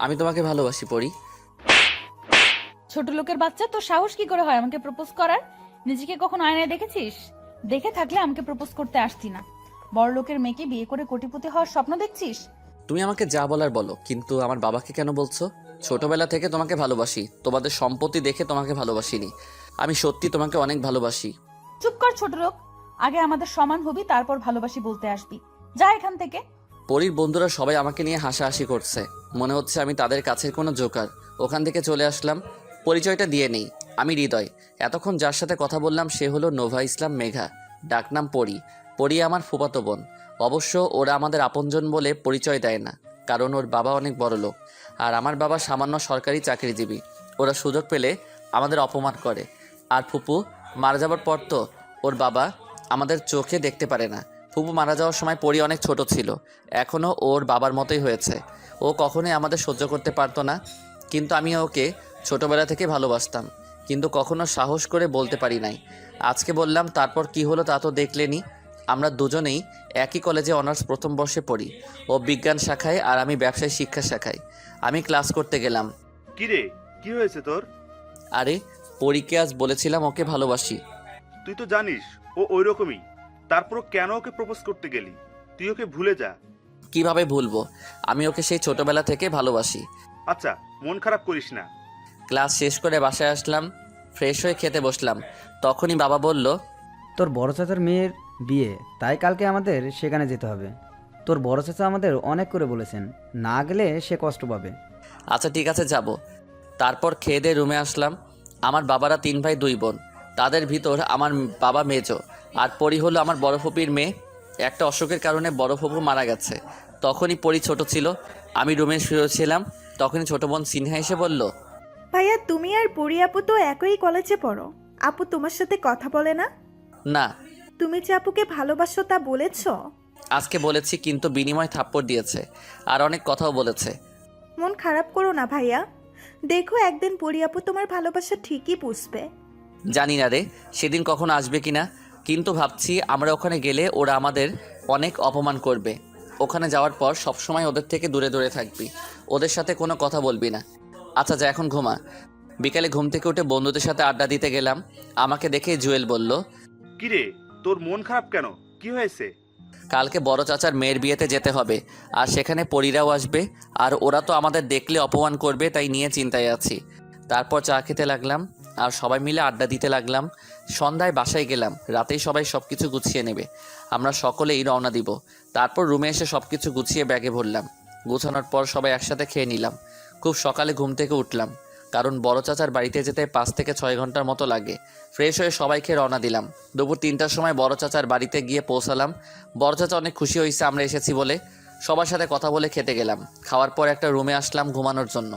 আমি তোমাকে ভালোবাসি পরি। ছোট লোকের বাচ্চা, তোর সাহস কি করে হয় আমাকে প্রপোজ করার? নিজেকে কখনো আয়নায় দেখেছিস? দেখে থাকলে আমাকে প্রপোজ করতে আসতি না। বড় লোকের মেয়েকে বিয়ে করে কোটিপতি হওয়ার স্বপ্ন দেখছিস? তুমি আমাকে যা বলার বলো, কিন্তু আমার বাবাকে কেন বলছো? ছোটবেলা থেকে তোমাকে ভালোবাসি, তোমাদের সম্পত্তি দেখে তোমাকে ভালোবাসিনি। আমি সত্যি তোমাকে অনেক ভালোবাসি। চুপ কর ছোট লোক। আগে আমাদের সমান হবি, তারপর ভালোবাসি বলতে আসবি। যা এখান থেকে। পরীর বন্ধুরা সবাই আমাকে নিয়ে হাসাহাসি করছে, মনে হচ্ছে আমি তাদের কাছের কোনো জোকার। ওখান থেকে চলে আসলাম। পরিচয়টা দিয়ে নেই, আমি হৃদয়। এতক্ষণ যার সাথে কথা বললাম সে হলো নোভা ইসলাম মেঘা, ডাকনাম পরি। পরি আমার ফুফাতো বোন। অবশ্য ওরা আমাদের আপনজন বলে পরিচয় দেয় না, কারণ ওর বাবা অনেক বড় লোক আর আমার বাবা সামান্য সরকারি চাকরিজীবী। ওরা সুযোগ পেলে আমাদের অপমান করে। আর ফুপু মারা যাবার পর তো ওর বাবা আমাদের চোখে দেখতে পারে না। ফুপু মারা যাওয়ার সময় পরি অনেক ছোট ছিল, এখনও ওর বাবার মতোই হয়েছে। ও কখনোই আমাদের সহ্য করতে পারতো না, কিন্তু আমি ওকে ছোটবেলা থেকে ভালোবাসতাম, কিন্তু কখনো সাহস করে বলতে পারি নাই। আজকে বললাম, তারপর কি হলো তা তো দেখলেনি। আমরা দুজনেই একই কলেজে অনার্স প্রথম বর্ষে পড়ি। ও বিজ্ঞান শাখায় আর আমি ব্যবসায় শিক্ষা শাখায়। আমি ক্লাস করতে গেলাম। কি রে, কি হয়েছে তোর? আরে পরীকে আজ বলেছিলাম ওকে ভালোবাসি। তুই তো জানিস ও ওই রকমই। তারপর কেন ওকে প্রপোজ করতে গেলি? তুই ওকে ভুলে যা। কিভাবে ভুলবো? আমি ওকে সেই ছোটবেলা থেকে ভালোবাসি। আচ্ছা, মন খারাপ করিস না। ক্লাস শেষ করে বাসায় আসলাম, ফ্রেশ হয়ে খেতে বসলাম। তখনই বাবা বলল, তোর বড় চাচার মেয়ের বিয়ে, তাই কালকে আমাদের সেখানে যেতে হবে। তোর বড় চাচা আমাদের অনেক করে বলেছেন, না গেলে সে কষ্ট পাবে। আচ্ছা ঠিক আছে যাব। তারপর খেয়ে দিয়ে রুমে আসলাম। আমার বাবারা 3 ভাই 2 বোন। তাদের ভিতর আমার বাবা মেজো, আর পরি হলো আমার বড় ফুপির মেয়ে। একটা অসুখের কারণে বড় ফুপু মারা গেছে। তখনই পরি ছোট ছিল। আমি রুমে শুয়েছিলাম, তখনই ছোট বোন সিনহা এসে বলল, ভাইয়া, তুমি আর পরি আপু তো একই কলেজে পড়ো। আপু তোমার সাথে কথা বলে না? না তুমি যে আপুকে ভালোবাসো তা বলেছো? আজকে বলেছি, কিন্তু বিনিময় থাপ্পড় দিয়েছে আর অনেক কথাও বলেছে। মন খারাপ করো না ভাইয়া, দেখো একদিন পরি আপু তোমার ভালোবাসা ঠিকই বুঝবে। জানি না রে সেদিন কখন আসবে কিনা, কিন্তু ভাবছি আমরা ওখানে গেলে ওরা আমাদের অনেক অপমান করবে। ওখানে যাওয়ার পর সবসময় ওদের থেকে দূরে দূরে থাকবি, ওদের সাথে কোনো কথা বলবি না। আচ্ছা যা, এখন ঘুমা। বিকালে ঘুম থেকে উঠে বন্ধুদের সাথে আড্ডা দিতে গেলাম। আমাকে দেখে জুয়েল বলল, কি রে, তোর মন খারাপ কেন? কি হয়েছে? কালকে বড় চাচার মেয়ের বিয়েতে যেতে হবে, আর সেখানে পরীরাও আসবে, আর ওরা তো আমাদের দেখলে অপমান করবে, তাই নিয়ে চিন্তায় আছি। তারপর চা খেতে লাগলাম আর সবাই মিলে আড্ডা দিতে লাগলাম। সন্ধ্যায় বাসায় গেলাম, রাতেই সবাই সব কিছু গুছিয়ে নেবে। আমরা সকলেই রওনা দিব। তারপর রুমে এসে সব কিছু গুছিয়ে ব্যাগে ভরলাম। গুছানোর পর সবাই একসাথে খেয়ে নিলাম। খুব সকালে ঘুম থেকে উঠলাম, কারণ বড় চাচার বাড়িতে যেতে 5 থেকে 6 ঘন্টার মতো লাগে। ফ্রেশ হয়ে সবাইকে রওনা দিলাম। দুপুর 3টার সময় বড় চাচার বাড়িতে গিয়ে পৌঁছালাম। বড় চাচা অনেক খুশি হয়েছে আমরা এসেছি বলে। সবার সাথে কথা বলে খেতে গেলাম। খাওয়ার পর একটা রুমে আসলাম ঘুমানোর জন্য।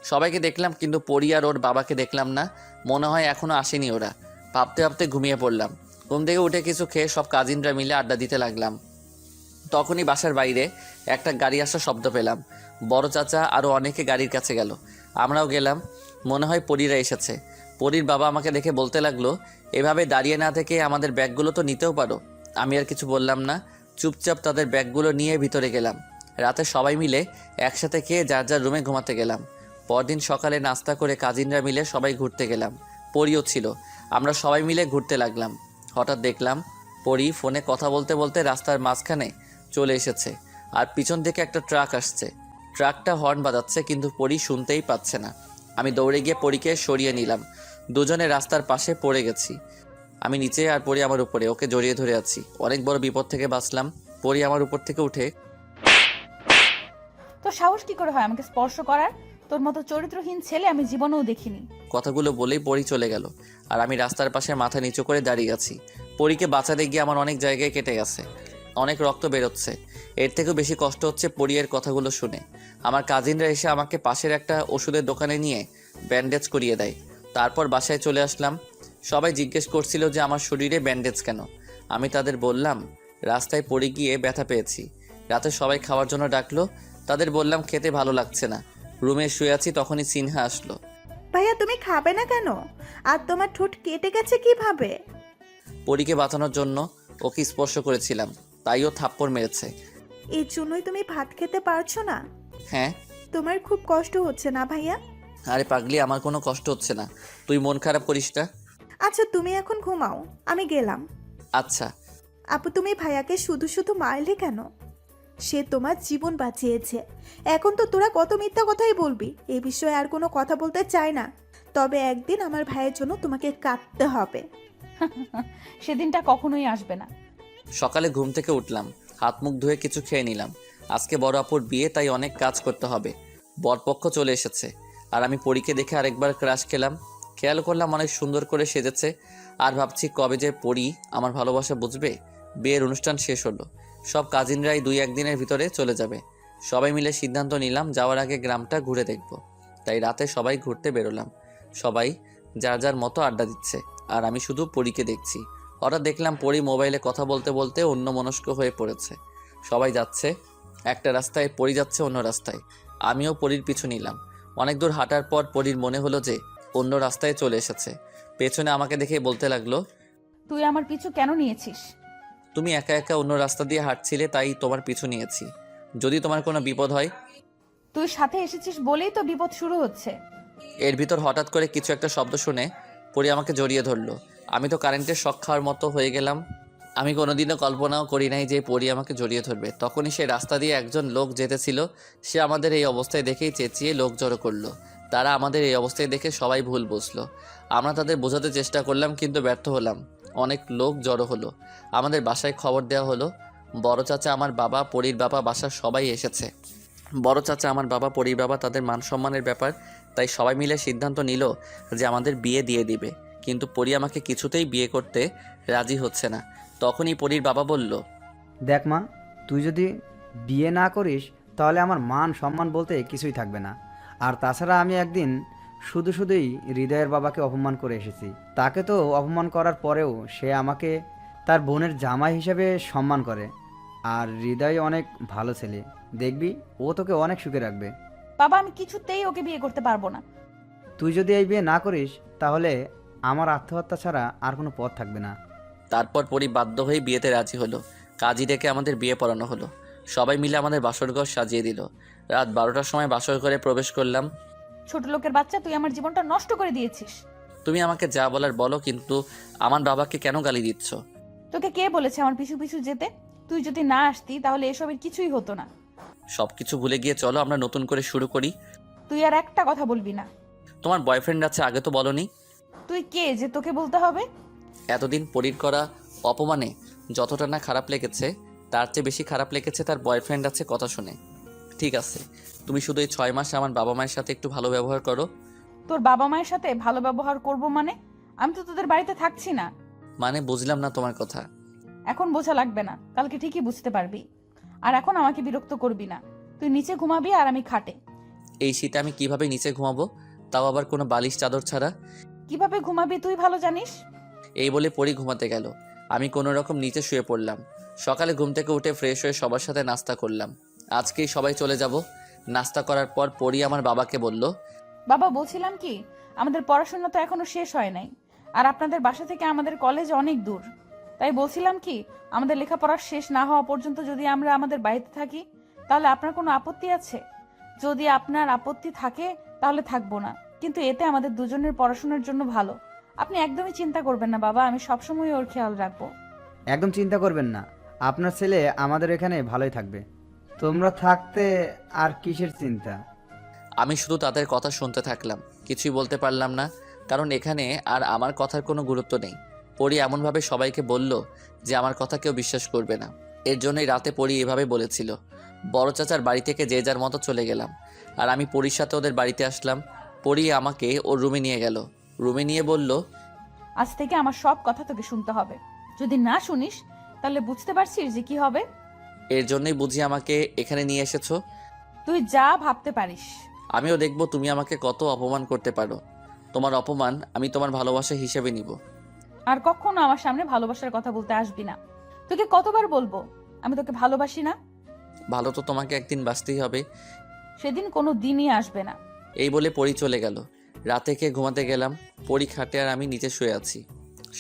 সবাইকে দেখলাম, কিন্তু পরি আর ওর বাবাকে দেখলাম না। মনে হয় এখনও আসেনি ওরা। ভাবতে ভাবতে ঘুমিয়ে পড়লাম। ঘুম থেকে উঠে কিছু খেয়ে সব কাজিনরা মিলে আড্ডা দিতে লাগলাম। তখনই বাসার বাইরে একটা গাড়ি আসার শব্দ পেলাম। বড় চাচা আরও অনেকে গাড়ির কাছে গেল, আমরাও গেলাম। মনে হয় পরীরা এসেছে। পরীর বাবা আমাকে দেখে বলতে লাগলো, এভাবে দাঁড়িয়ে না থেকে আমাদের ব্যাগগুলো তো নিতেও পারো। আমি আর কিছু বললাম না, চুপচাপ তাদের ব্যাগগুলো নিয়ে ভিতরে গেলাম। রাতে সবাই মিলে একসাথে খেয়ে যার যার রুমে ঘুমাতে গেলাম। পরদিন সকালে নাস্তা করে কাজিনরা মিলে সবাই ঘুরতে গেলাম। পরিও ছিল। আমরা সবাই মিলে ঘুরতে লাগলাম। হঠাৎ দেখলাম পরি ফোনে কথা বলতে বলতে রাস্তার মাঝখানে চলে এসেছে, আর পিছন থেকে একটা ট্রাক আসছে। ট্রাকটা হর্ন বাজাচ্ছে, কিন্তু পরি শুনতেই পাচ্ছে না। আমি দৌড়ে গিয়ে পরীকে সরিয়ে নিলাম। দুজনে রাস্তার পাশে পড়ে গেছি। আমি নিচে আর পরি আমার উপরে, ওকে জড়িয়ে ধরে আছি। অনেক বড় বিপদ থেকে বাঁচলাম। পরি আমার উপর থেকে উঠে, তোর সাহস কি করে হয় আমাকে স্পর্শ করার? তোর মতো চরিত্রহীন ছেলে আমি জীবনেও দেখিনি। কথাগুলো বলেই পরি চলে গেল, আর আমি রাস্তার পাশে মাথা নিচু করে দাঁড়িয়ে আছি। পরীকে বাঁচাতে গিয়ে আমার অনেক জায়গায় কেটে গেছে, অনেক রক্ত বেরোচ্ছে। এর থেকেও বেশি কষ্ট হচ্ছে পরিয়ের কথাগুলো শুনে। আমার কাজিনরা এসে আমাকে পাশের একটা ওষুধের দোকানে নিয়ে ব্যান্ডেজ করিয়ে দেয়। তারপর বাসায় চলে আসলাম। সবাই জিজ্ঞেস করছিল যে আমার শরীরে ব্যান্ডেজ কেন। আমি তাদের বললাম, রাস্তায় পড়ে গিয়ে ব্যথা পেয়েছি। রাতে সবাই খাওয়ার জন্য ডাকলো, তাদের বললাম খেতে ভালো লাগছে না। রুমে শুয়ে আছি, তখনই সিনহা আসলো। ভাইয়া, তুমি খাবে না কেন? আর তোমার ঠোঁট কেটে গেছে কিভাবে? পরীকে বাঁচানোর জন্য ওকে স্পর্শ করেছিলাম, তাই ও থাপ্পড় মেরেছে। এই জন্যই তুমি ভাত খেতে পারছো না? হ্যাঁ। তোমার খুব কষ্ট হচ্ছে না ভাইয়া? আরে পাগলি, আমার কোনো কষ্ট হচ্ছে না, তুই মন খারাপ করিস না। আচ্ছা তুমি এখন ঘুমাও, আমি গেলাম। আচ্ছা। আপু তুমি ভাইয়াকে শুধু শুধু মারলে কেন? সে তোমার জীবন বাঁচিয়েছে। এখন তো তোরা কত মিথ্যা কথাই বলবি, এ বিষয়ে আর কোনো কথা বলতে চাই না। তবে একদিন আমার ভাইয়ের জন্য তোমাকে কাঁদতে হবে। সেদিনটা কখনোই আসবে না। সকালে ঘুম থেকে উঠলাম, হাত মুখ ধুয়ে কিছু খেয়ে নিলাম। আজকে বড় আপুর বিয়ে, তাই অনেক কাজ করতে হবে। বরপক্ষ চলে এসেছে, আর আমি পরীকে দেখে আরেকবার ক্রাশ খেলাম। খেয়াল করলাম অনেক সুন্দর করে সেজেছে, আর ভাবছি কবে যে পরী আমার ভালোবাসা বুঝবে। বিয়ের অনুষ্ঠান শেষ হলো, সব কাজিনরাই 2-1 দিনের ভিতরে চলে যাবে। সবাই মিলে সিদ্ধান্ত নিলাম যাওয়ার আগে গ্রামটা ঘুরে দেখব। তাই রাতে সবাই ঘুরতে বেরোলাম। সবাই যার যার মতো আড্ডা দিচ্ছে, আর আমি শুধু পরীকে দেখছি। হঠাৎ দেখলাম পরী মোবাইলে কথা বলতে বলতে অন্যমনস্ক হয়ে পড়েছে। সবাই যাচ্ছে একটা রাস্তায়, পরী যাচ্ছে অন্য রাস্তায়। আমিও পরীর পিছু নিলাম। অনেক দূর হাঁটার পর পরীর মনে হলো যে অন্য রাস্তায় চলে এসেছে। পেছনে আমাকে দেখে বলতে লাগলো, তুই আমার পিছু কেন নিয়েছিস? তুমি একা একা অন্য রাস্তা দিয়ে হাঁটছিলে, তাই তোমার পিছু নিয়েছি, যদি তোমার কোনো বিপদ হয়। তুই সাথে এসেছিস বলেই তো বিপদ শুরু হচ্ছে। এর ভিতর হঠাৎ করে কিছু একটা শব্দ শুনে পরী আমাকে জড়িয়ে ধরলো। আমি তো কারেন্টের শক খাওয়ার মতো হয়ে গেলাম। আমি কোনোদিনও কল্পনাও করি নাই যে পরী আমাকে জড়িয়ে ধরবে। তখনই সে রাস্তা দিয়ে একজন লোক যেতেছিল, সে আমাদের এই অবস্থায় দেখেই চেঁচিয়ে লোক জড়ো করলো। তারা আমাদের এই অবস্থায় দেখে সবাই ভুল বুঝলো। আমরা তাদের বোঝাতে চেষ্টা করলাম, কিন্তু ব্যর্থ হলাম। অনেক লোক জড়ো হলো। আমাদের বাসায় খবর দেওয়া হলো। বড় চাচা, আমার বাবা, পরীর বাবা, বাসার সবাই এসেছে। বড় চাচা, আমার বাবা, পরীর বাবা, তাদের মান সম্মানের ব্যাপার, তাই সবাই মিলে সিদ্ধান্ত নিল যে আমাদের বিয়ে দিয়ে দিবে। কিন্তু পরী আমাকে কিছুতেই বিয়ে করতে রাজি হচ্ছে না। তখনই পরীর বাবা বলল, দেখ মা, তুই যদি বিয়ে না করিস তাহলে আমার মান সম্মান বলতে কিছুই থাকবে না। আর তাছাড়া আমি একদিন শুধুই হৃদয়ের বাবাকে অপমান করে এসেছি। তাকে তো অপমান করার পরেও সে আমাকে তার বোনের জামাই হিসেবে সম্মান করে। আর হৃদয় অনেক ভালো ছেলে, দেখবি ও তোকে অনেক সুখে রাখবে। বাবা, আমি কিছুতেই ওকে বিয়ে করতে পারবো না। তুই যদি এই বিয়ে না করিস তাহলে আমার আত্মহত্যা ছাড়া আর কোনো পথ থাকবে না। তারপর পরী বাধ্য হয়ে বিয়েতে রাজি হলো। কাজী ডেকে আমাদের বিয়ে পড়ানো হলো। সবাই মিলে আমাদের বাসরঘর সাজিয়ে দিল। রাত 12টার সময় বাসর ঘরে প্রবেশ করলাম। ছোট লোকের বাচ্চা, তুই আমার জীবনটা নষ্ট করে দিয়েছিস। তুমি আমাকে যা বলার বলো, কিন্তু আমার বাবাকে কেন গালি দিচ্ছ? তোকে কে বলেছে আমার পিছু পিছু যেতে? তুই যদি না আসতি তাহলে এসবের কিছুই হতো না। সব কিছু ভুলে গিয়ে চলো আমরা নতুন করে শুরু করি। তুই আর একটা কথা বলবি না। তোমার বয়ফ্রেন্ড আছে, আগে তো বলনি। তুই কে যে তোকে বলতে হবে? এতদিন পরীর করা অপমানে যতটা না খারাপ লেগেছে, তার চেয়ে বেশি খারাপ লেগেছে তার বয়ফ্রেন্ড আছে কথা শুনে। ঠিক আছে, তুমি শুধু এই 6 মাসে আমার বাবা মায়ের সাথে একটু ভালো ব্যবহার করো। তোর বাবা মায়ের সাথে ভালো ব্যবহার করব মানে? আমি তো তোদের বাড়িতে থাকছি না। মানে বুঝলাম না তোমার কথা। এখন বোঝা লাগবে না, কালকে ঠিকই বুঝতে পারবি। আর এখন আমাকে বিরক্ত করবি না। তুই নিচে ঘুমাবি আর আমি খাটে। এই শীতে আমি কিভাবে নিচে ঘুমাবো, তাও আবার কোনো বালিশ চাদর ছাড়া? কিভাবে ঘুমাবি তুই ভালো জানিস। এই বলে পরী ঘুমাতে গেল। আমি কোনো রকম নিচে শুয়ে পড়লাম। সকালে ঘুম থেকে উঠে ফ্রেশ হয়ে সবার সাথে নাস্তা করলাম। আজকেই সবাই চলে যাব। নাস্তা করার পর পরী আমার বাবাকে বলল, বাবা, বলছিলাম কি, আমাদের পড়াশোনা তো এখনো শেষ হয় নাই। আর আপনাদের বাসা থেকে আমাদের কলেজ অনেক দূর। তাই বলছিলাম কি, আমাদের লেখাপড়া শেষ না হওয়া পর্যন্ত যদি আমরা আমাদের বাড়িতে থাকি, তাহলে আপনার কোনো আপত্তি আছে? যদি আপনার আপত্তি থাকে তাহলে থাকবো না, কিন্তু এতে আমাদের দুজনের পড়াশোনার জন্য ভালো। আপনি একদমই চিন্তা করবেন না বাবা, আমি সবসময় ওর খেয়াল রাখবো। একদম চিন্তা করবেন না, আপনার ছেলে আমাদের এখানে ভালোই থাকবে। তোমরা থাকতে আর কিসের চিন্তা। আমি শুধু তাদের কথা শুনতে থাকলাম, কিছুই বলতে পারলাম না, কারণ এখানে আর আমার কথার কোনো গুরুত্ব নেই। পরী এমনভাবে সবাইকে বলল যে আমার কথা কেউ বিশ্বাস করবে না। এর জন্যই রাতে পরী এভাবে বলেছিল। বড় চাচার বাড়ি থেকে যে যার মতো চলে গেলাম, আর আমি পরীর সাথে ওদের বাড়িতে আসলাম। পরী আমাকে ওর রুমে নিয়ে গেল। রুমে নিয়ে বলল, আজ থেকে আমার সব কথা তোকে শুনতে হবে। যদি না শুনিস তাহলে বুঝতে পারছিস যে কি হবে। এর জন্যই বুঝি আমাকে এখানে নিয়ে এসেছো। তুই যা ভাবতে পারিস। আমিও দেখব তুমি আমাকে কত অপমান করতে পারো। তোমার অপমান আমি তোমার ভালোবাসা হিসেবে নিব। আর কখনো আমার সামনে ভালোবাসার কথা বলতে আসবি না। তোকে কতবার বলবো আমি তোকে ভালোবাসি না? ভালো তো তোমাকে একদিন বাঁচতেই হবে। সেদিন কোনো দিনই আসবে না। এই বলে পরী চলে গেল। রাতে খেয়ে ঘুমাতে গেলাম। পরী খাটে আর আমি নিচে শুয়ে আছি।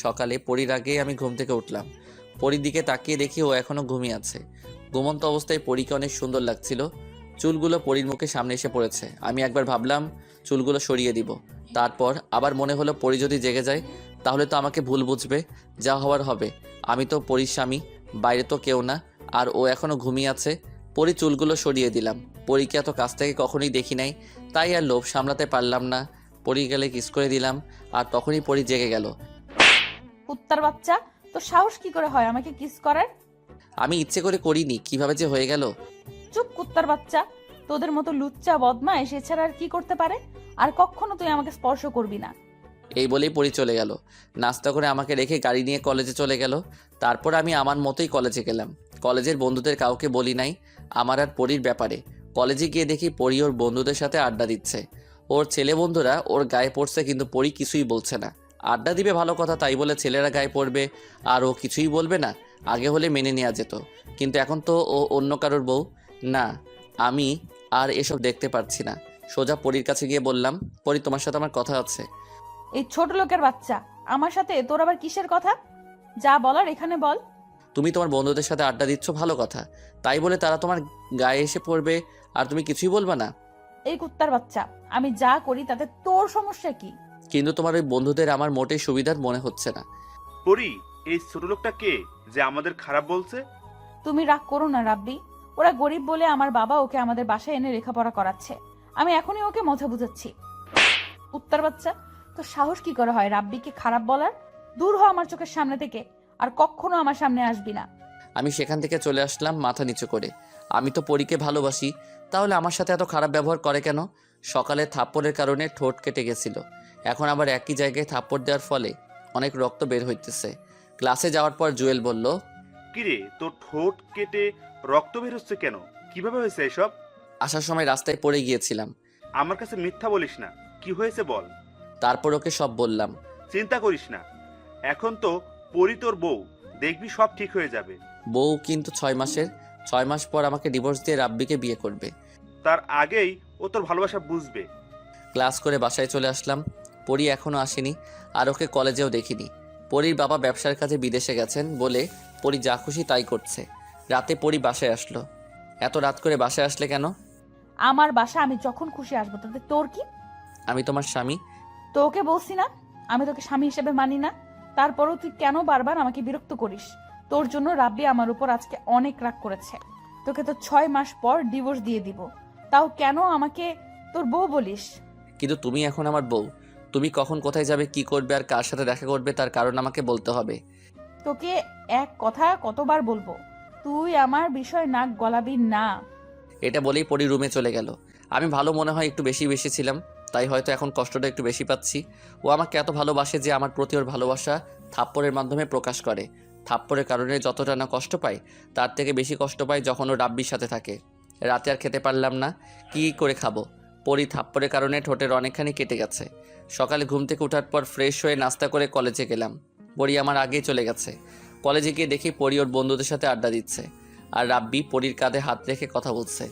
সকালে পরীর আগেই আমি ঘুম থেকে উঠলাম। পরীর দিকে তাকিয়ে দেখি ও এখনো ঘুমিয়ে আছে। ঘুমন্ত অবস্থায় পরীকে অনেক সুন্দর লাগছিল। চুলগুলো পরীর মুখে সামনে এসে পড়েছে। আমি একবার ভাবলাম চুলগুলো সরিয়ে দিব, তারপর আবার মনে হলো পরী যদি জেগে যায় তাহলে তো আমাকে ভুল বুঝবে, যা হওয়ার হবে। আমি তো পরীর স্বামী, বাইরে তো কেউ না, আর ও এখনও ঘুমিয়ে আছে। পরী চুলগুলো সরিয়ে দিলাম। পরীকে এত কাছ থেকে কখনোই দেখি নাই, তাই আর লোভ সামলাতে পারলাম না। পরী গেলে কিস করে দিলাম, আর তখনই পরী জেগে গেল। কুত্তার বাচ্চা, তোর সাহস কি করে হয় আমাকে কিস করার? আমি ইচ্ছে করে করিনি, কিভাবে যে হয়ে গেল। চুপ কুত্তার বাচ্চা, তোদের মতো লুচ্চা বদমাইশ এছাড়া আর কি করতে পারে? আর কখনো তুই আমাকে স্পর্শ করবি না। এই বলেই পরী চলে গেল। নাস্তা করে আমাকে রেখে গাড়ি নিয়ে কলেজে চলে গেল। তারপর আমি আমার মতোই কলেজে গেলাম। কলেজের বন্ধুদের কাউকে বলি নাই আমার আর পরীর ব্যাপারে। কলেজে গিয়ে দেখি পরী ওর বন্ধুদের সাথে আড্ডা দিচ্ছে। ওর ছেলে বন্ধুরা ওর গায়ে পড়ছে, কিন্তু পরী কিছুই বলছে না। আড্ডা দিবে ভালো কথা, তাই বলে ছেলেরা গায়ে পড়বে আর ও কিছুই বলবে না? আগে হলে মেনে নেওয়া যেত, কিন্তু এখন তো ও অন্য কারোর বউ। না, আমি আর এসব দেখতে পারছি না। সোজা পরীর কাছে গিয়ে বললাম, পরী, তোমার সাথে আমার কথা আছে। এই ছোট লোকের বাচ্চা, আমার সাথে তোর আবার কিসের কথা? যা বলার এখানে বল। তুমি তোমার বন্ধুদের সাথে আড্ডা দিচ্ছ ভালো কথা, তাই বলে তারা তোমার গায়ে এসে পড়বে আর তুমি কিছুই বলবে না? এই কুত্তার বাচ্চা, আমি যা করি তাতে তোর সমস্যা কি? কিন্তু তোমার ওই বন্ধুদের আমার মোটেই সুবিধার মনে হচ্ছে না। পরি, এই ছোট লোকটা কে যে আমাদের খারাপ বলছে? তুমি রাগ করো না রাব্বি, ওরা গরিব বলে আমার বাবা ওকে আমাদের বাসায় এনে লেখাপড়া করাচ্ছে। আমি এখনই ওকে মজা বুঝাচ্ছি। কুত্তার বাচ্চা, তোর সাহস কি করে হয় রাব্বিকে খারাপ বলার? দূর হ আমার চোখের সামনে থেকে, আর কখনো আমার সামনে আসবি না। আমি সেখান থেকে চলে আসলাম মাথা নিচু করে। আমি তো পরীকে ভালোবাসি, তাহলে আমার সাথে এত খারাপ ব্যবহার করে কেন? সকালে থাপ্পড়ের কারণে ঠোঁট কেটে গেছিল, এখন আবার একই জায়গায় থাপ্পড় দেওয়ার ফলে অনেক রক্ত বের হইতেছে। ক্লাসে যাওয়ার পর জুয়েল বলল, কিরে, তোর ঠোঁট কেটে রক্ত বের হচ্ছে কেন? কিভাবে হয়েছে এসব? আসার সময় রাস্তায় পড়ে গিয়েছিলাম। আমার কাছে মিথ্যা বলিস না, কি হয়েছে বল। তারপর ওকে সব বললাম। চিন্তা করিস না, এখন তো পরি তোর বউ, দেখবি সব ঠিক হয়ে যাবে। বউ কিন্তু 6 মাসের, 6 মাস পর আমাকে ডিভোর্স দিয়ে রাব্বিকে বিয়ে করবে। তার আগেই ও তোর ভালোবাসা বুঝবে। ক্লাস করে বাসায় চলে আসলাম। পরী এখনও আসেনি, আর ওকে কলেজেও দেখিনি। পরীর বাবা ব্যবসার কাজে বিদেশে গেছেন বলে পরী যা খুশি তাই করছে। রাতে পরী বাসায় আসলো। এত রাত করে বাসায় আসলে কেন? আমার বাসা আমি যখন খুশি আসবো, তাতে তোর কি? আমি তোমার স্বামী। তোকে বলছি না আমি তোকে স্বামী হিসেবে মানি না? তারপরও তুই কেন বারবার আমাকে বিরক্ত করিস? তোর জন্য রাব্বি আমার উপর আজকে অনেক রাগ করেছে। তোকে তো 6 মাস পর ডিভোর্স দিয়ে দিব, তাও কেন আমাকে তোর বউ বলিস? কিন্তু তুমি এখন আমার বউ। তুমি কখন কোথায় যাবে, কি করবে আর কার সাথে দেখা করবে তার কারণ আমাকে বলতে হবে। তোকে এক কথা কতবার বলবো, তুই আমার বিষয় নাক গলাবি না। এটা বলেই পরী রুমে চলে গেল। আমি ভালো মনে হয় একটু বেশি ছিলাম, তাই হয়তো এখন কষ্টটা একটু বেশি পাচ্ছি। ও আমাকে এত ভালোবাসে যে আমার প্রতি ওর ভালোবাসা থাপ্পড়ের মাধ্যমে প্রকাশ করে। থাপ্পড়ের কারণে যতটা না কষ্ট পাই, তার থেকে বেশি কষ্ট পাই যখন ও রাব্বির সাথে থাকে। রাতে আর খেতে পারলাম না, কি করে খাবো? পরী থাপ্পড়ের কারণে ঠোঁটের অনেকখানি কেটে গেছে। সকালে ঘুম থেকে ওঠার পর ফ্রেশ হয়ে নাস্তা করে কলেজে গেলাম। পরী আমার আগেই চলে গেছে। কলেজে গিয়ে দেখি পরী ওর বন্ধুদের সাথে আড্ডা দিচ্ছে, আর রাব্বি পরীর কাঁধে হাত রেখে কথা বলছে।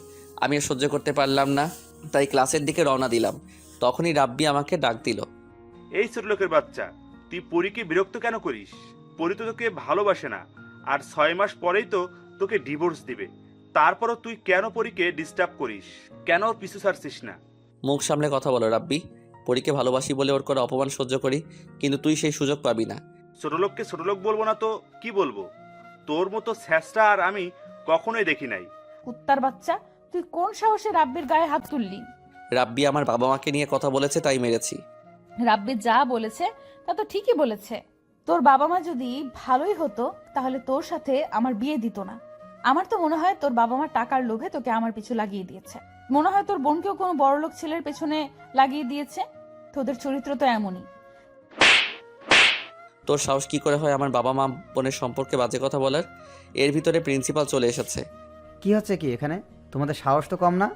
আমি আর সহ্য করতে পারলাম না, তাই ক্লাসের দিকে রওনা দিলাম। তখনই রাব্বি আমাকে ডাক দিল। এই ছোট লোকের বাচ্চা, তুই পরীকে বিরক্ত কেন করিস? পরি তো তোকে ভালোবাসে না, আর 6 মাস পরেই তো তোকে ডিভোর্স দিবে। তারপরও তুই কেন পরীকে ডিস্টার্ব করিস? কেন ওর পিছু ছাড়ছিস না? মুখ সামলে কথা বলো রাব্বি। পরীকে ভালোবাসি বলে ওর করে অপমান সহ্য করি, কিন্তু তুই সেই সুযোগ পাবি না। ছোট লোককে ছোট লোক বলবো না তো কি বলবো? তোর মতো স্যাসটা আর আমি কখনোই দেখি নাই। কুত্তার বাচ্চা, তুই কোন সাহসে রাব্বির গায়ে হাত তুললি? রাব্বি আমার বাবা মাকে নিয়ে কথা বলেছে, তাই মেরেছি। রাব্বি যা বলেছে তা তো ঠিকই বলেছে। তোর বাবা মা যদি ভালোই হতো তাহলে তোর সাথে আমার বিয়ে দিত না। আমার তো মনে হয় তোর বাবা মা টাকার লোভে তোকে আমার পিছু লাগিয়ে দিয়েছে। মনে হয় তোর বোনকেও কোনো বড়লোক ছেলের পেছনে লাগিয়ে দিয়েছে। তোদের চরিত্র তো এমনই। তোর সাহস কি করে হয় আমার বাবা মা বোনের সম্পর্কে বাজে কথা বলার? এর ভিতরে প্রিন্সিপাল চলে এসেছে। কি হচ্ছে কি এখানে? তোমাদের সাহস তো কম না,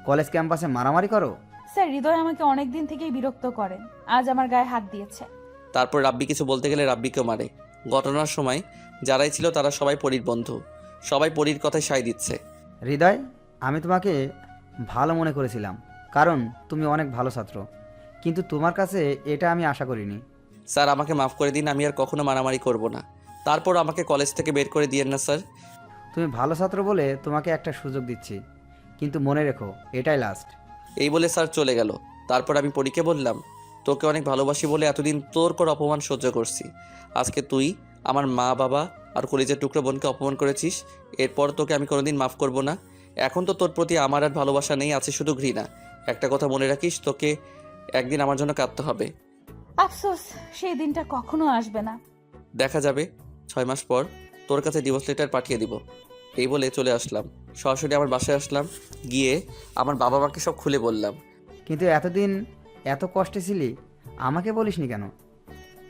কলেজ ক্যাম্পাসে মারামারি করো? স্যার, হৃদয় আমাকে অনেকদিন থেকেই বিরক্ত করেন, আজ আমার গায়ে হাত দিয়েছে। তারপর রাব্বি কিছু বলতে গেলে রাব্বিকেও মারে। ঘটনার সময় যারাই ছিল তারা সবাই পরীর বন্ধু, সবাই পরীর কথায় সায় দিচ্ছে। হৃদয়, আমি তোমাকে ভালো মনে করেছিলাম, কারণ তুমি অনেক ভালো ছাত্র, কিন্তু তোমার কাছে এটা আমি আশা করিনি। স্যার, আমাকে মাফ করে দিন, আমি আর কখনো মারামারি করব না। তারপর আমাকে কলেজ থেকে বের করে দিয়েন না স্যার। তুমি ভালো ছাত্র বলে তোমাকে একটা সুযোগ দিচ্ছি, কিন্তু মনে রেখো এটাই লাস্ট। এই বলে স্যার চলে গেল। তারপর আমি পরীকে বললাম, তোকে অনেক ভালোবাসি বলে এতদিন তোর করে অপমান সহ্য করছি। আজকে তুই আমার মা বাবা আর কলিজার টুকরো বোনকে অপমান করেছিস। এরপর তোকে আমি কোনোদিন মাফ করব না। এখন তো তোর প্রতি আমার আর ভালোবাসা নেই, আছে শুধু ঘৃণা। একটা কথা মনে রাখিস, তোকে একদিন আমার জন্য কাঁদতে হবে। আফসোস, সেই দিনটা কখনো আসবে না। দেখা যাবে 6 মাস পর তোর কাছে ডিভোর্স লেটার পাঠিয়ে দিব। এই বলে চলে আসলাম। সরাসরি আমার বাসায় আসলাম। গিয়ে আমার বাবা মাকে সব খুলে বললাম। কিন্তু এতদিন এত কষ্টে ছিলি, আমাকে বলিসনি কেন?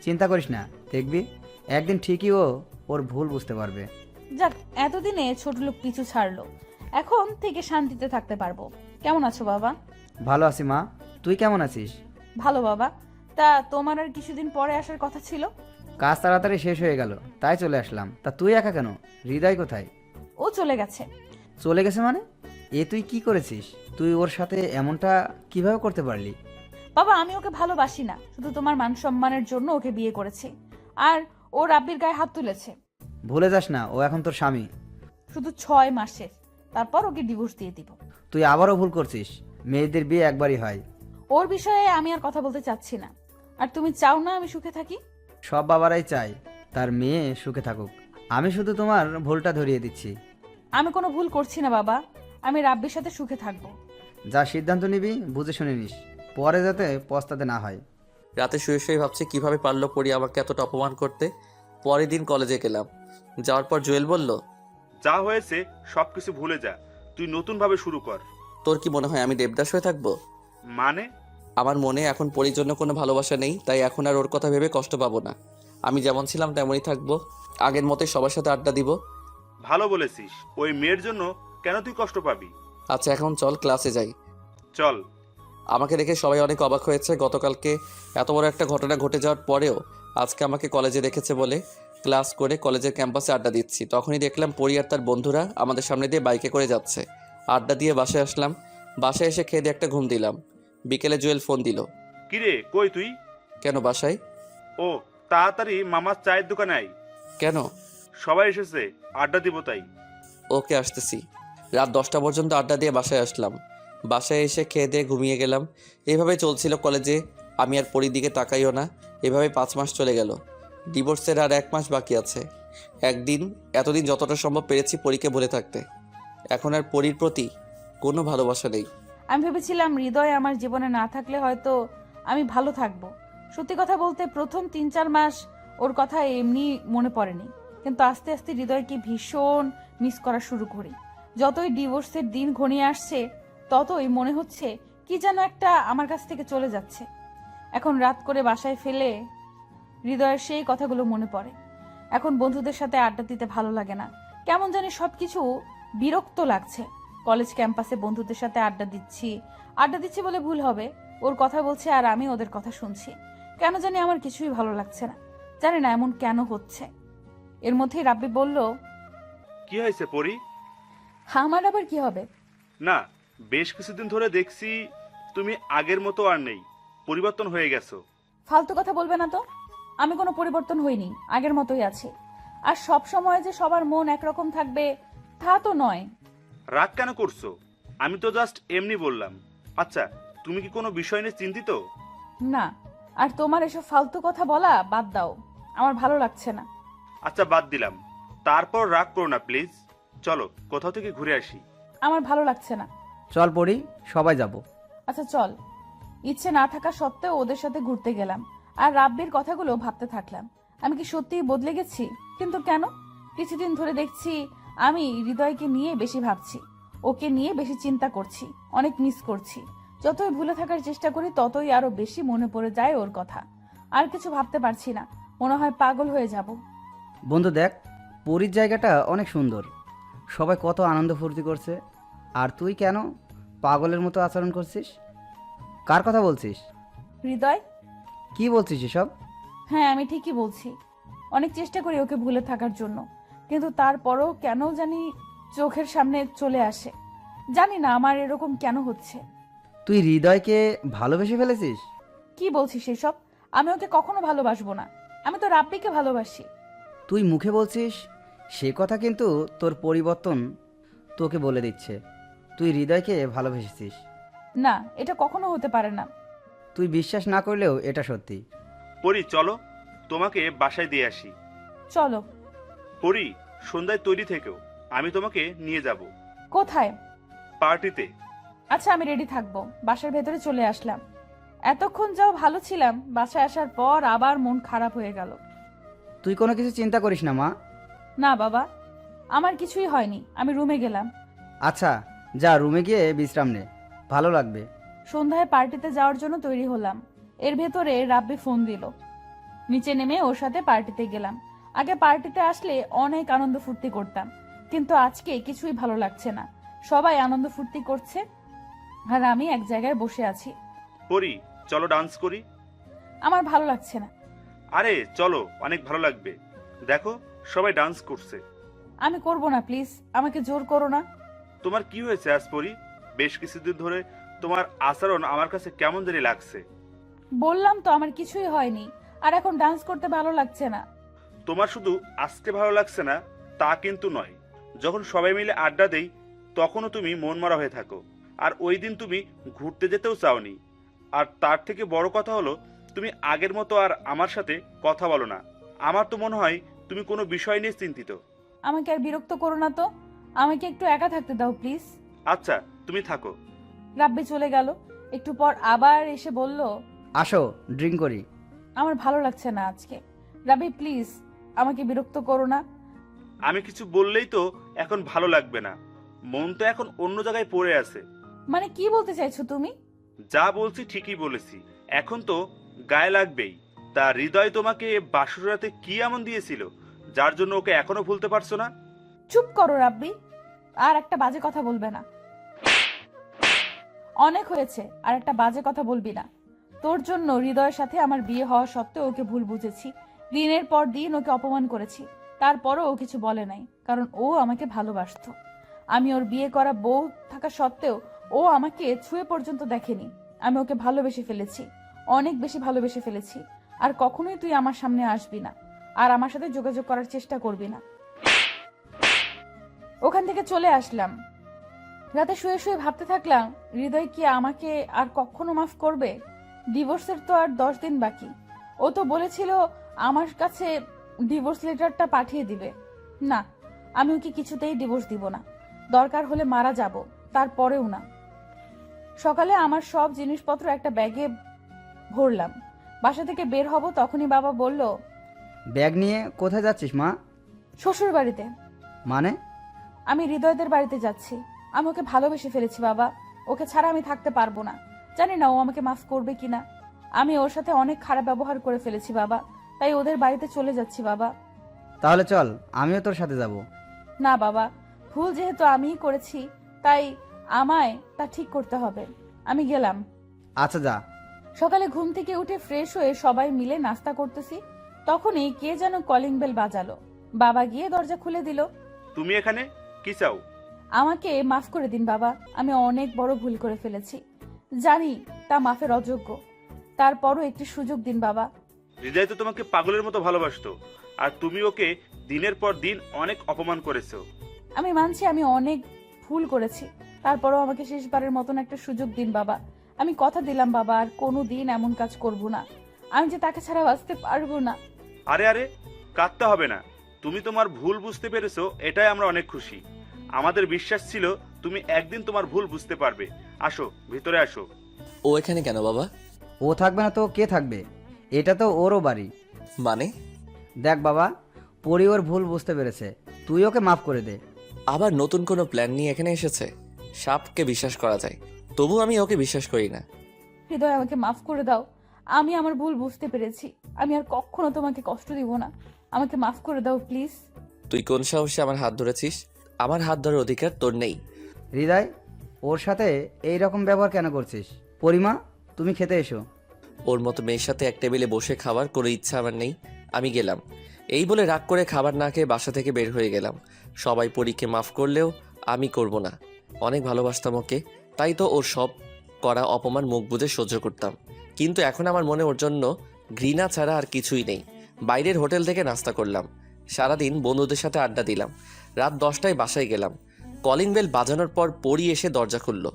চিন্তা করিস না, দেখবি একদিন ঠিকই ওর ভুল বুঝতে পারবে। যাক, এতদিনে ছোট লোক পিছু ছাড়লো, এখন থেকে শান্তিতে থাকতে পারবো। কেমন আছো বাবা? ভালো আছি মা, তুই কেমন আছিস? ভালো বাবা। তা তোমার আর কিছুদিন পরে আসার কথা ছিল? কাজ তাড়াতাড়ি শেষ হয়ে গেল, তাই চলে আসলাম। তা তুই একা কেন? হৃদয় কোথায়? ও চলে গেছে। চলে গেছে মানে? এ তুই কি করেছিস? তুই ওর সাথে এমনটা কিভাবে করতে পারলি? বাবা, আমি ওকে ভালোবাসি না, শুধু তোমার মান সম্মানের জন্য ওকে বিয়ে করেছি। আর ও রাব্বির গায়ে হাত তুলেছে। ভুলে যাস না, ও এখন তোর স্বামী। শুধু 6 মাসের, তারপর ওকে ডিভোর্স দিয়ে দিব। তুই আবারও ভুল করছিস। মেয়েদের বিয়ে একবারই হয়। ওর বিষয়ে আমি আর কথা বলতে চাচ্ছি না। আর তুমি চাও না আমি সুখে থাকি? সব বাবারাই চায় তার মেয়ে সুখে থাকুক। আমি শুধু তোমার ভুলটা ধরিয়ে দিচ্ছি। আমি কোনো ভুল করছি না বাবা, আমি রাব্বির সাথে সুখে থাকবো। যা সিদ্ধান্ত নিবি বুঝে শুনে নিস, পরে যাতে পস্তাতে না হয়। রাতে শুয়ে শুয়ে ভাবছি কিভাবে পারলো পরি আমাকে এতটা অপমান করতে। পরের দিন কলেজে গেলাম। যাওয়ার পর জুয়েল বলল, যা হয়েছে সবকিছু ভুলে যা, তুই নতুন ভাবে শুরু কর। তোর কি মনে হয় আমি দেবদাস হয়ে থাকবো? মানে? আমার মনে এখন পরির জন্য কোনো ভালোবাসা নেই, তাই এখন আর ওর কথা ভেবে কষ্ট পাবো না। আমি যেমন ছিলাম তেমনই থাকবো, আগের মতোই সবার সাথে আড্ডা দিব। ভালো বলেছিস, ওই মেয়ের জন্য কেন তুই কষ্ট পাবি? আচ্ছা এখন চল ক্লাসে যাই। চল। আমাকে দেখে সবাই অনেক অবাক হয়েছে। গতকালকে এত বড় একটা ঘটনা ঘটে যাওয়ার পরেও আজকে আমাকে কলেজে দেখেছে বলে ক্লাস করে কলেজের ক্যাম্পাসে আড্ডা দিচ্ছি। তখনই দেখলাম পরি আর তার বন্ধুরা আমাদের সামনে দিয়ে বাইকে করে যাচ্ছে। আড্ডা দিয়ে বাসায় আসলাম। বাসায় এসে খেয়ে দিয়ে একটা ঘুম দিলাম। বিকেলে জুয়েল ফোন দিল। কিরে কই তুই? কেন বাসায়? ও, তাড়াতাড়ি মামার চায়ের দোকানে আয়। কেন? সবাই এসেছে, আড্ডা দিব তাই। ওকে আসতেছি। রাত 10টা পর্যন্ত আড্ডা দিয়ে বাসায় আসলাম। বাসায় এসে খেয়ে দিয়ে ঘুমিয়ে গেলাম। এইভাবে চলছিল কলেজে। আমি আর পরির দিকে তাকাইও না। এভাবে 5 মাস চলে গেল। ডিভোর্সের আর 1 মাস বাকি আছে। এতদিন যতটা সম্ভব পেরেছি পরীকে ভুলে থাকতে। এখন আর পরির প্রতি কোনো ভালোবাসা নেই। আমি ভেবেছিলাম হৃদয় আমার জীবনে না থাকলে হয়তো আমি ভালো থাকবো। সত্যি কথা বলতে প্রথম 3-4 মাস ওর কথা এমনি মনে পড়েনি, কিন্তু আস্তে আস্তে হৃদয়কে ভীষণ মিস করা শুরু করি। যতই ডিভোর্সের দিন ঘনিয়ে আসছে ততই মনে হচ্ছে কি যেন একটা আমার কাছ থেকে চলে যাচ্ছে। এখন রাত করে বাসায় ফেলে হৃদয়ের সেই কথাগুলো মনে পড়ে। এখন বন্ধুদের সাথে আড্ডা দিতে ভালো লাগে না, কেমন জানি সবকিছু বিরক্ত লাগছে। কলেজ ক্যাম্পাসে বন্ধুদের সাথে আড্ডা দিচ্ছি বলে ভুল হবে। ওর কথা বলছে আর আমি ওদের কথা শুনছি। কেন জানি আমার কিছুই ভালো লাগছে না, জানি না এমন কেন হচ্ছে। এর মধ্যেই রাব্বি বলল, কি হয়েছে পরি? আমার আবার কি হবে? না, বেশ কিছুদিন ধরে দেখছি তুমি আগের মতো আর নেই, পরিবর্তন হয়ে গেছো। ফালতু কথা বলবে না তো। আমি কোনো পরিবর্তন হইনি, আগের মতোই আছি। আর সব সময় যে সবার মন একরকম থাকবে তা তো নয়। রাগ কেন করছো? আমি তো জাস্ট এমনি বললাম। আচ্ছা, তুমি কি কোনো বিষয় নিয়ে চিন্তিত? না, আর তোমার এসব ফালতু কথা বলা বাদ দাও, আমার ভালো লাগছে না। আচ্ছা বাদ দিলাম, তারপর রাগ করো না প্লিজ। চলো কোথাও থেকে ঘুরে আসি। আমার ভালো লাগছে না। চল পড়ি, সবাই যাব। আচ্ছা চল। ইচ্ছে না থাকা সত্ত্বেও ওদের সাথে ঘুরতে গেলাম আর রাব্বির কথাগুলো ভাবতে থাকলাম। আমি কি সত্যিই বদলে গেছি? কিন্তু কেন? কিছুদিন ধরে দেখছি আমি হৃদয়কে নিয়ে বেশি ভাবছি, ওকে নিয়ে বেশি চিন্তা করছি, অনেক মিস করছি। যতই ভুলে থাকার চেষ্টা করি ততই আরো বেশি মনে পড়ে যায় ওর কথা। আর কিছু ভাবতে পারছি না, মনে হয় পাগল হয়ে যাব। বন্ধু দেখ, পুরীর জায়গাটা অনেক সুন্দর, সবাই কত আনন্দ ফুর্তি করছে, আর তুই কেন পাগলের মতো আচরণ করছিস? কার কথা বলছিস? হৃদয়। কি বলছিস এসব? হ্যাঁ, আমি ঠিকই বলছি। অনেক চেষ্টা করি ওকে ভুলে থাকার জন্য, কিন্তু তারপরও কেন জানি চোখের সামনে চলে আসে। জানি না আমার এরকম কেন হচ্ছে। তুই হৃদয়কে ভালোবেসে ফেলেছিস? কি বলছিস এসব? আমি ওকে কখনো ভালোবাসবো না, আমি তো রাব্বিকে ভালোবাসি। তুই মুখে বলছিস সে কথা, কিন্তু তোর পরিবর্তন তোকে বলে দিচ্ছে। তুই হৃদয়কে ভালোবেসেছিস। না, এটা কখনো হতে পারে না। তুই বিশ্বাস না করলেও এটা সত্যি। পরি চলো, তোমাকে বাসায় দিয়ে আসি। চলো। পরি, সন্ধ্যায় তৈরি থেকেও, আমি তোমাকে নিয়ে যাব কোথায়? পার্টিতে। আচ্ছা, আমি রেডি থাকবো। বাসার ভেতরে চলে আসলাম। এতক্ষণ যাও ভালো ছিলাম, বাসায় আসার পর আবার মন খারাপ হয়ে গেল। তুই কোনো কিছু চিন্তা করিস না মা। না বাবা, আমার কিছুই হয়নি। আমি রুমে গেলাম। আচ্ছা, যা রুমে গিয়ে বিশ্রাম নে, ভালো লাগবে। সন্ধ্যায় পার্টিতে যাওয়ার জন্য তৈরি হলাম। এর ভেতরে রাব্বি ফোন দিল। নিচে নেমে ওর সাথে পার্টিতে গেলাম। আগে পার্টিতে আসলে অনেক আনন্দ ফুর্তি করতাম, কিন্তু আজকে কিছুই ভালো লাগছে না। সবাই আনন্দ ফুর্তি করছে আর আমি এক জায়গায় বসে আছি। পরি চলো ডান্স করি। আমার ভালো লাগছে না। আরে চলো, অনেক ভালো লাগবে। দেখো সবাই ডান্স করছে। আমি করব না, প্লিজ আমাকে জোর করো না। তোমার কি হয়েছে আজ পরি? বেশ কিছুদিন ধরে তোমার আচরণ আমার কাছে কেমন জানি লাগছে। বললাম তো আমার কিছুই হয়নি, আর এখন ডান্স করতে ভালো লাগছে না। তোমার শুধু আজকে ভালো লাগছে না তা কিন্তু নয়, যখন সবাই মিলে আড্ডা দেই তখনও তুমি মন মারা হয়ে থাকো। আর ওই দিন তুমি ঘুরতে যেতেও চাওনি। আর তার থেকে বড় কথা হলো, তুমি আগের মতো আর আমার সাথে কথা বলো না। আমার তো মনে হয় তুমি কোনো বিষয় নিয়ে চিন্তিত। আমাকে আর বিরক্ত করো না তো, আমাকে একটু একা থাকতে দাও প্লিজ। আচ্ছা তুমি থাকো। রাব্বি চলে গেল। একটু পর আবার এসে বলল, আসো ড্রিঙ্ক করি। আমার ভালো লাগছে না আজকে। রাব্বি প্লিজ আমাকে বিরক্ত করো না। আমি কিছু বললেই তো এখন ভালো লাগবে না, মন তো এখন অন্য জায়গায় পড়ে আছে। মানে কি বলতে চাইছো তুমি? যা বলছি ঠিকই বলেছি, এখন তো গায়ে লাগবেই। তা হৃদয় তোমাকে বাসর রাতে কি এমন দিয়েছিল যার জন্য ওকে এখনো ভুলতে পারছো না? চুপ করো রাব্বি, আর একটা বাজে কথা বলবে না। অনেক হয়েছে, আর একটা বাজে কথা বলবি না। তোর জন্য হৃদয়ের সাথে আমার বিয়ে হওয়া সত্ত্বেও ওকে ভুল বুঝেছি। দিনের পর দিন ওকে অপমান করেছি, তারপরও ও কিছু বলে নাই, কারণ ও আমাকে ভালোবাসতো। আমি ওর বিয়ে করা বউ থাকা সত্ত্বেও ও আমাকে ছুঁয়ে পর্যন্ত দেখেনি। আমি ওকে ভালোবেসে ফেলেছি, অনেক বেশি ভালোবেসে ফেলেছি। আর কখনোই তুই আমার সামনে আসবি না, আর আমার সাথে যোগাযোগ করার চেষ্টা করবি না। ওখান থেকে চলে আসলাম। রাতে শুয়ে শুয়ে ভাবতে থাকলাম, হৃদয় কি আমাকে আর কখনো মাফ করবে? ডিভোর্সের তো আর 10 দিন বাকি। ও তো বলেছিল আমার কাছে ডিভোর্স লেটারটা পাঠিয়ে দিবে। না, আমি ওকে কিছুতেই ডিভোর্স দিব না। দরকার হলে মারা যাব, তারপরেও না। সকালে আমার সব জিনিসপত্র একটা ব্যাগে ভরলাম। বাসা থেকে বের হব, তখনই বাবা বলল, ব্যাগ নিয়ে কোথায় যাচ্ছিস মা? শ্বশুর বাড়িতে। মানে? আমি হৃদয়দের বাড়িতে যাচ্ছি। আমি ওকে ভালোবেসে ফেলেছি বাবা, ওকে ছাড়া আমি থাকতে পারবো না। জানি না ও আমাকে মাফ করবে কিনা। আমি ওর সাথে অনেক খারাপ ব্যবহার করে ফেলেছি বাবা, তাই ওদের বাড়িতে চলে যাচ্ছি বাবা। তাহলে চল, আমিও তোর সাথে যাব। না বাবা, ভুল যেহেতু আমিই করেছি, তাই আমায় তা ঠিক করতে হবে। আমি গেলাম। আচ্ছা যা। সকালে ঘুম থেকে উঠে ফ্রেশ হয়ে সবাই মিলে নাস্তা করতেছি, তখনই কে যেন কলিং বেল বাজালো। বাবা গিয়ে দরজা খুলে দিল। তুমি এখানে কি চাও? আমাকে মাফ করে দিন বাবা, আমি অনেক বড় ভুল করে ফেলেছি। জানি তা মাফের অযোগ্য, তারপরও একটি সুযোগ দিন বাবা। হৃদয় তো তোমাকে পাগলের মতো ভালোবাসতো, আর তুমি ওকে দিনের পর দিন অনেক অপমান করেছো। আমি মানছি আমি অনেক ভুল করেছি, তারপরও আমাকে শেষবারের মতন একটা সুযোগ দিন বাবা। আমি কথা দিলাম বাবা, আর কোনো দিন এমন কাজ করব না। আমি যে তাকে ছাড়া বাঁচতে পারবো না। আরে আরে, কাঁদতে হবে না। তুমি তোমার ভুল বুঝতে পেরেছো, এটাই আমরা অনেক খুশি। আমাদের বিশ্বাস ছিল তুমি একদিন তোমার ভুল বুঝতে পারবে। আসো ভিতরে আসো। ও এখানে কেন বাবা? ও থাকবে না তো কে থাকবে? এটা তো ওরও বাড়ি। মানে? দেখ বাবা, পরি ওর ভুল বুঝতে পেরেছে, তুই ওকে মাফ করে দে। আবার নতুন কোনো প্ল্যান নিয়ে এখানে এসেছে? সাপকে বিশ্বাস করা যায়, তবু আমি ওকে বিশ্বাস করি না। হৃদয় আমাকে মাফ করে দাও, আমি আমার ভুল বুঝতে পেরেছি। আমি আর কখনো তোমাকে কষ্ট দিব না। আমাকে মাফ করে দাও প্লিজ। তুই কোন সাহসে আমার হাত ধরেছিস? আমার হাত ধরার অধিকার তোর নেই। হৃদয়, ওর সাথে এই রকম ব্যবহার কেন করছিস? পরিমা, তুমি খেতে এসো। ওর মতো মেয়ের সাথে এক টেবিলে বসে খাওয়ার কোনো ইচ্ছা আমার নেই। আমি গেলাম। এই বলে রাগ করে খাবার না খেয়ে বাসা থেকে বের হয়ে গেলাম। সবাই পরীকে মাফ করলেও আমি করব না। অনেক ভালোবাসতাম ওকে, তাই তো ওর সব করা অপমান মুখ বুজে সহ্য করতাম। কিন্তু এখন আমার মনে ওর জন্য ঘৃণা ছাড়া আর কিছুই নেই। বাইরের হোটেল থেকে নাস্তা করলাম, সারাদিন বন্ধুদের সাথে আড্ডা দিলাম। রাত 10টায় বাসায় গেলাম। কলিং বেল বাজানোর পর পরি এসে দরজা খুলল।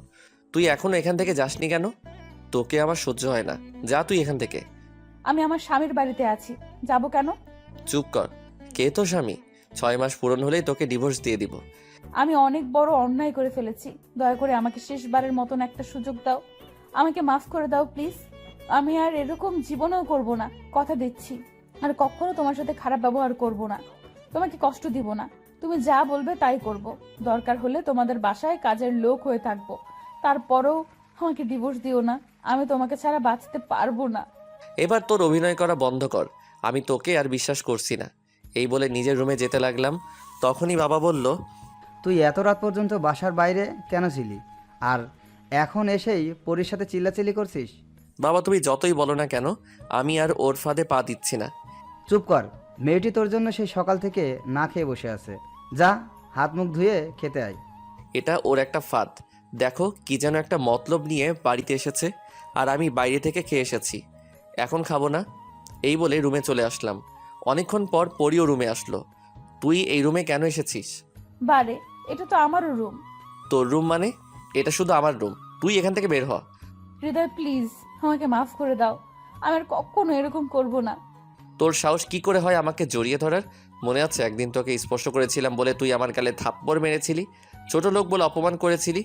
তুই এখনো এখান থেকে যাসনি কেন? তোকে আমার সহ্য হয় না, যা তুই এখান থেকে। আমি আমার স্বামীর বাড়িতে আছি, যাব কেন? চুপ কর। কে তো স্বামী? 6 মাস পূরণ হলেই তোকে ডিভোর্স দিয়ে দিব। আমি অনেক বড় অন্যায় করে ফেলেছি, দয়া করে আমাকে শেষবারের মতন একটা সুযোগ দাও, আমাকে মাফ করে দাও প্লিজ। আমি আর এরকম জীবনেও করব না, কথা দিচ্ছি। আর কখনো তোমার সাথে খারাপ ব্যবহার করব না, তোমাকে কষ্ট দিব না। তুমি যা বলবে তাই করব, দরকার হলে তোমাদের বাসায় কাজের লোক হয়ে থাকবো। তারপরেও আমাকে ডিভোর্স দিও না, আমি তোমাকে ছাড়া বাঁচতে পারবো না। এবার তোর অভিনয় করা বন্ধ কর, আমি তোকে আর বিশ্বাস করছি না। এই বলে নিজের রুমে যেতে লাগলাম। তখনই বাবা বলল, তুই এত রাত পর্যন্ত বাসার বাইরে কেন ছিলি? আর এখন এসেই পরীর সাথে চিল্লাচিল্লি করছিস? বাবা তুমি যতই বলো না কেন, আমি আর ওর ফাঁদে পা দিচ্ছি না। চুপ কর, মেয়েটি তোর জন্য সেই সকাল থেকে না খেয়ে বসে আছে। যা, হাত মুখ ধুয়ে খেতে আয়। এটা ওর একটা ফাঁদ। দেখো কি যেন একটা মতলব নিয়ে বাড়িতে এসেছে, আর আমি বাইরে থেকে খেয়ে এসেছি, এখন খাবো না। এই বলে রুমে চলে আসলাম। অনেকক্ষণ পর পরিও রুমে আসলো। তুই এই রুমে কেন এসেছিস? বারে, এটা তো আমারও রুম। তোর রুম মানে? এটা শুধু আমার রুম, তুই এখান থেকে বের হ। হৃদয় প্লিজ আমাকে মাফ করে দাও, আমি আর কখনো এরকম করব না। তোর সাহস কি করে হয় আমাকে জড়িয়ে ধরার? মনে আছে একদিন তোকে স্পর্শ করেছিলাম বলে তুই আমার গালে থাপ্পড় মেরেছিলি, ছোট লোক বলে অপমান করেছিলি,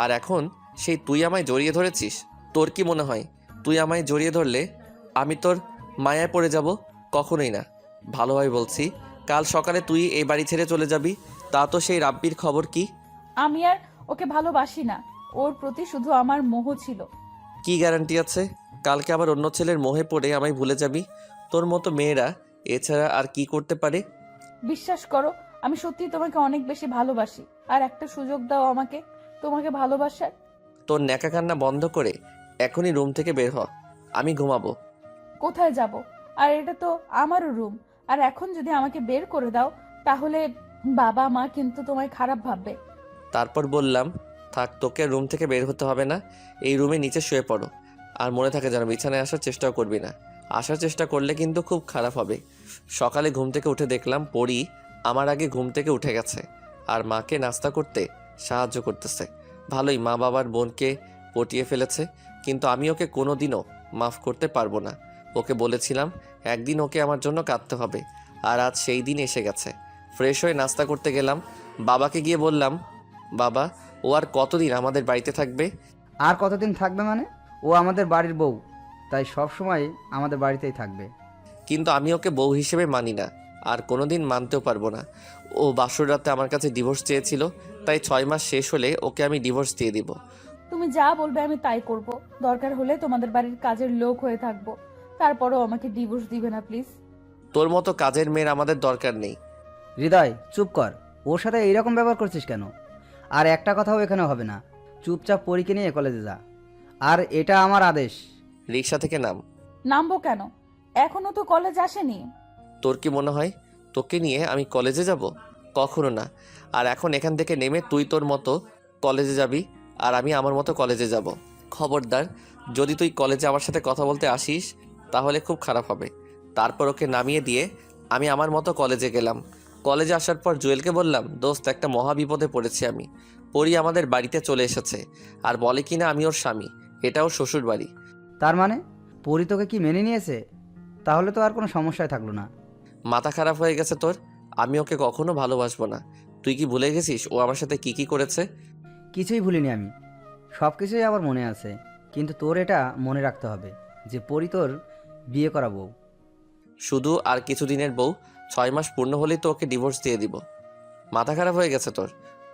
আর এখন সেই তুই আমায় জড়িয়ে ধরেছিস? তোর কি মনে হয় তুই আমায় জড়িয়ে ধরলে আমি তোর মায়ায় পড়ে যাব? কখনোই না। ভালোভাবে বলছি, কাল সকালে তুই এই বাড়ি ছেড়ে চলে যাবি। তা তো সেই রাব্বির খবর কি? আমি আর ওকে ভালোবাসি না, ওর প্রতি শুধু আমার মোহ ছিল। কি গ্যারান্টি আছে কালকে আবার অন্য ছেলের মোহে পড়ে আমায় ভুলে যাবি? তোর মতো মেয়েরা এছাড়া আর কি করতে পারে? বিশ্বাস করো, আমি সত্যি তোমাকে অনেক বেশি ভালোবাসি। আর একটা সুযোগ দাও আমাকে তোমাকে ভালোবাসার। তোর ন্যাকা কান্না বন্ধ করে এখনই রুম থেকে বের হ, আমি ঘুমাবো। কোথায় যাব? আর এটা তো আমারও রুম। আর এখন যদি আমাকে বের করে দাও তাহলে বাবা মা কিন্তু তোমায় খারাপ ভাববে। তারপর বললাম, থাক, তোকে রুম থেকে বের হতে হবে না, এই রুমে নিচে শুয়ে পড়ো। আর মনে থাকে যেন বিছানায় আসার চেষ্টাও করবি না, আসার চেষ্টা করলে কিন্তু খুব খারাপ হবে। সকালে ঘুম থেকে উঠে দেখলাম পরি আমার আগে ঘুম থেকে উঠে গেছে আর মাকে নাস্তা করতে সাহায্য করতেছে। ভালোই, মা বাবার বোনকে পটিয়ে ফেলেছে, কিন্তু আমি ওকে কোনোদিনও মাফ করতে পারবো না। ওকে বলেছিলাম একদিন ওকে আমার জন্য কাঁদতে হবে, আর আজ সেই দিন এসে গেছে। ফ্রেশ হয়ে নাস্তা করতে গেলাম, বাবাকে গিয়ে বললাম, বাবা ও আর কতদিন আমাদের বাড়িতে থাকবে? আর কতদিন থাকবে মানে? ও আমাদের বাড়ির বউ, তাই সব সময় আমাদের বাড়িতেই থাকবে। কিন্তু আমি ওকে বউ হিসেবে মানি না, আর কোনোদিন মানতেও পারবো না। ও বাসর রাতে আমার কাছে ডিভোর্স চেয়েছিল, তাই 6 মাস শেষ হলে ওকে আমি ডিভোর্স দিয়ে দিব। তুমি যা বলবে আমি তাই করব, দরকার হলে তোমাদের বাড়ির কাজের লোক হয়ে থাকবো। তারপরেও আমাকে ডিভোর্স দিবে না প্লিজ। তোর মতো কাজের মেয়ের আমাদের দরকার নেই। হৃদয় চুপ কর, ওর সাথে এইরকম ব্যবহার করছিস কেন? আর একটা কথাও এখানে হবে না, চুপচাপ পরীকে নিয়ে কলেজে যা, আর এটা আমার আদেশ। রিক্সা থেকে নাম। নামবো কেন? এখনো তো কলেজ আসেনি। তোর কি মনে হয় তোকে নিয়ে আমি কলেজে যাব? কখনো না। আর এখন এখান থেকে নেমে তুই তোর মতো কলেজে যাবি, আর আমি আমার মতো কলেজে যাব। খবরদার, যদি তুই কলেজে আমার সাথে কথা বলতে আসিস তাহলে খুব খারাপ হবে। তারপর ওকে নামিয়ে দিয়ে আমি আমার মতো কলেজে গেলাম। কলেজে আসার পর জুয়েলকে বললাম, দোস্ত একটা মহা বিপদে পড়েছি আমি। পরি আমাদের বাড়িতে চলে এসেছে আর বলে কিনা আমি ওর স্বামী, এটা ওর শ্বশুর বাড়ি। তার মানে পরি তোকে কি মেনে নিয়েছে? তাহলে তো আর কোনো সমস্যায় থাকলো না। মাথা খারাপ হয়ে গেছে তোর? আমি ওকে কখনো ভালোবাসবো না। তুই কি ভুলে গেছিস ও আমার সাথে কি কি করেছে? কিছুই ভুলিনি আমি, সব কিছুই আবার মনে আছে। কিন্তু তোর এটা মনে রাখতে হবে যে পরি তোর বিয়ে করা বউ। শুধু আর কিছুদিনের বউ, 6 মাস পূর্ণ হলেই তো ওকে ডিভোর্স দিয়ে দিব। মাথা খারাপ হয়ে গেছে তোর?